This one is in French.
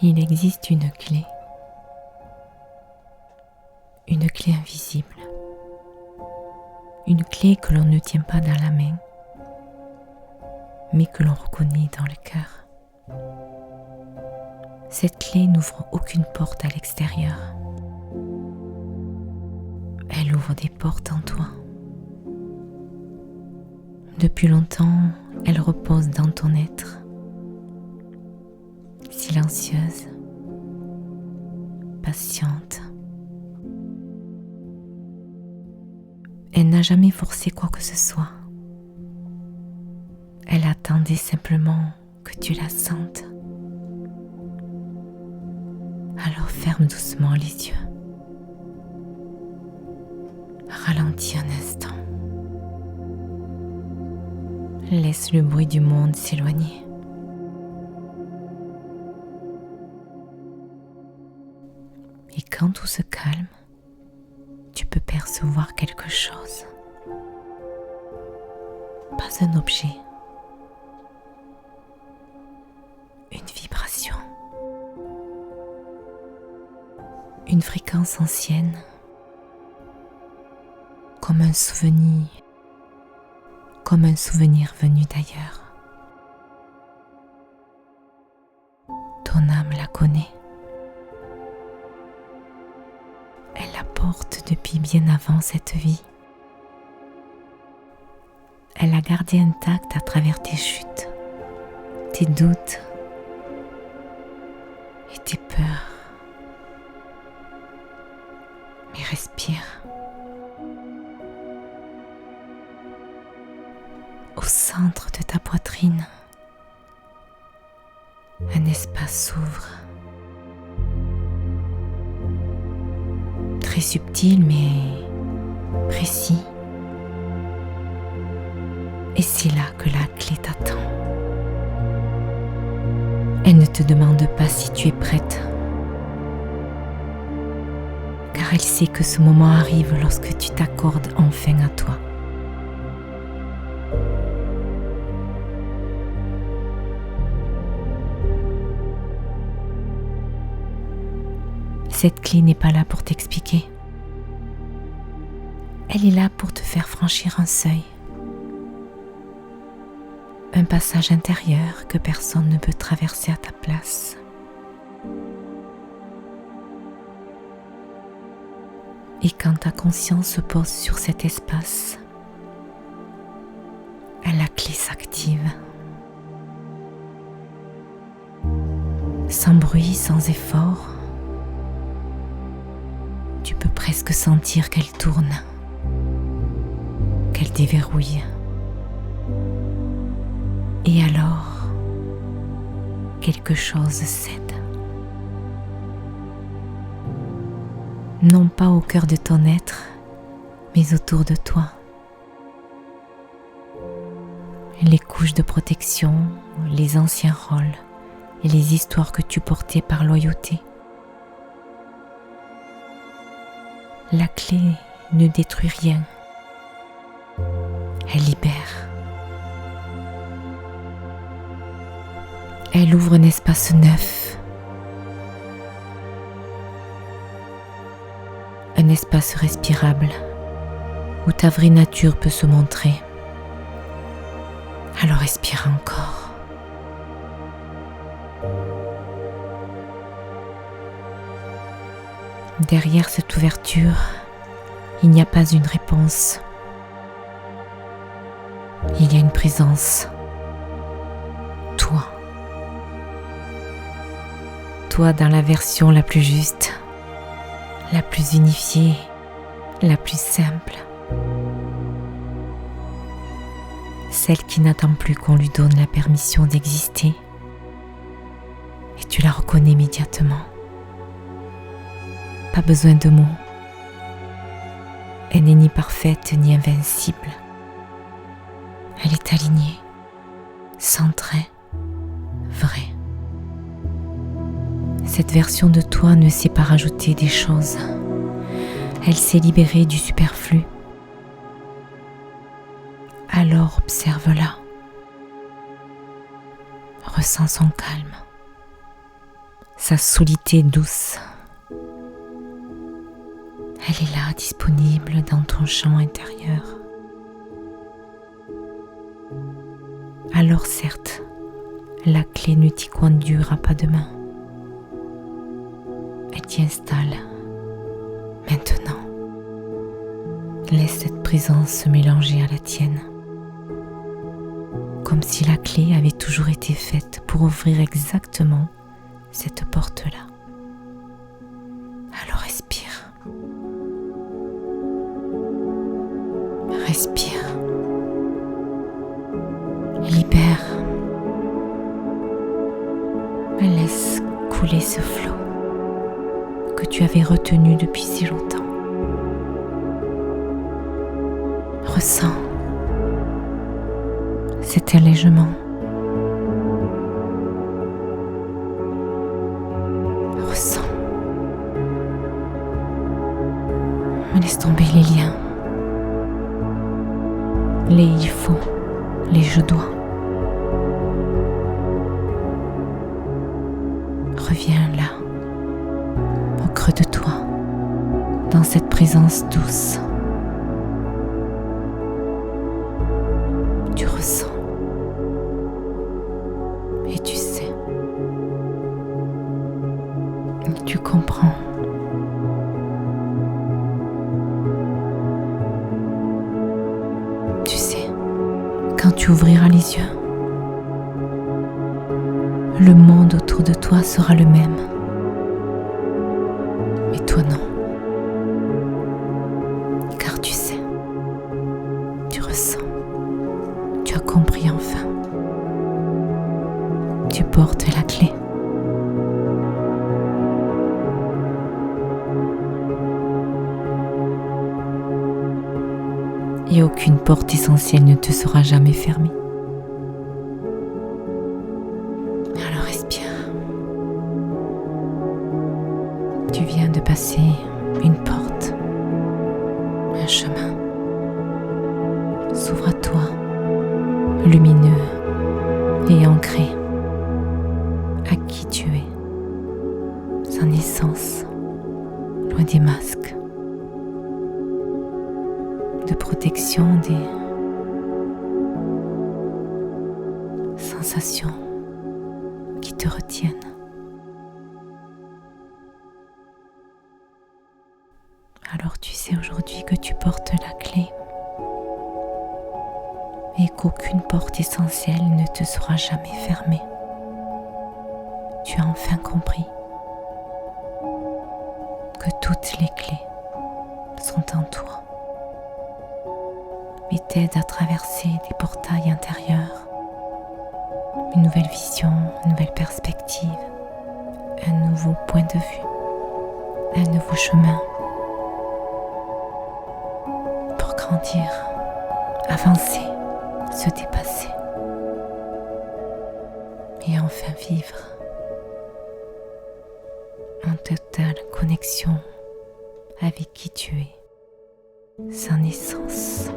Il existe une clé invisible, une clé que l'on ne tient pas dans la main, mais que l'on reconnaît dans le cœur. Cette clé n'ouvre aucune porte à l'extérieur. Elle ouvre des portes en toi. Depuis longtemps, elle repose dans ton être, silencieuse, patiente. Elle n'a jamais forcé quoi que ce soit. Elle attendait simplement que tu la sentes. Alors ferme doucement les yeux. Ralentis un instant. Laisse le bruit du monde s'éloigner. Et quand tout se calme, tu peux percevoir quelque chose. Pas un objet. Une vibration. Une fréquence ancienne. Comme un souvenir venu d'ailleurs. Ton âme la connaît. Elle la porte depuis bien avant cette vie. Elle l'a gardée intacte à travers tes chutes, tes doutes et tes peurs. Mais respire. Au centre de ta poitrine, un espace s'ouvre. Très subtil mais précis. Et c'est là que la clé t'attend. Elle ne te demande pas si tu es prête, car elle sait que ce moment arrive lorsque tu t'accordes enfin à toi. Cette clé n'est pas là pour t'expliquer. Elle est là pour te faire franchir un seuil. Un passage intérieur que personne ne peut traverser à ta place. Et quand ta conscience se pose sur cet espace, la clé s'active. Sans bruit, sans effort, tu peux presque sentir qu'elle tourne, qu'elle déverrouille. Et alors, quelque chose cède. Non pas au cœur de ton être, mais autour de toi. Les couches de protection, les anciens rôles et les histoires que tu portais par loyauté. La clé ne détruit rien. Elle libère. Elle ouvre un espace neuf. Un espace respirable où ta vraie nature peut se montrer. Alors respire encore. Derrière cette ouverture, il n'y a pas une réponse. Il y a une présence. Toi. Toi dans la version la plus juste, la plus unifiée, la plus simple. Celle qui n'attend plus qu'on lui donne la permission d'exister. Et tu la reconnais immédiatement. Pas besoin de mots. Elle n'est ni parfaite ni invincible. Elle est alignée, centrée, vraie. Cette version de toi ne sait pas rajouter des choses. Elle s'est libérée du superflu. Alors observe-la. Ressens son calme, sa solitude douce. Elle est là, disponible dans ton champ intérieur. Alors certes, la clé ne t'y conduira pas demain. Elle t'y installe. Maintenant, laisse cette présence se mélanger à la tienne. Comme si la clé avait toujours été faite pour ouvrir exactement cette porte-là. Alors respire. Respire. Libère. Laisse couler ce flot que tu avais retenu depuis si longtemps. Ressens cet allègement. Ressens. Laisse tomber les liens, les il faut, les je dois. Reviens là, au creux de toi, dans cette présence douce. Tu ressens et tu sais, et tu comprends. Tu sais, quand tu ouvriras les yeux, le monde autour de toi sera le même. Mais toi non. Car tu sais, tu ressens, tu as compris enfin. Tu portes la clé. Et aucune porte essentielle ne te sera jamais fermée. Alors respire. Tu viens de passer une porte, un chemin s'ouvre à toi, lumineux et ancré à qui tu es, sans essence, loin des masques de protection, des sensations qui te retiennent. Alors tu sais aujourd'hui que tu portes la clé et qu'aucune porte essentielle ne te sera jamais fermée. Tu as enfin compris que toutes les clés sont en toi et t'aident à traverser des portails intérieurs, une nouvelle vision, une nouvelle perspective, un nouveau point de vue, un nouveau chemin pour grandir, avancer, se dépasser et enfin vivre en totale connexion avec qui tu es, sans essence.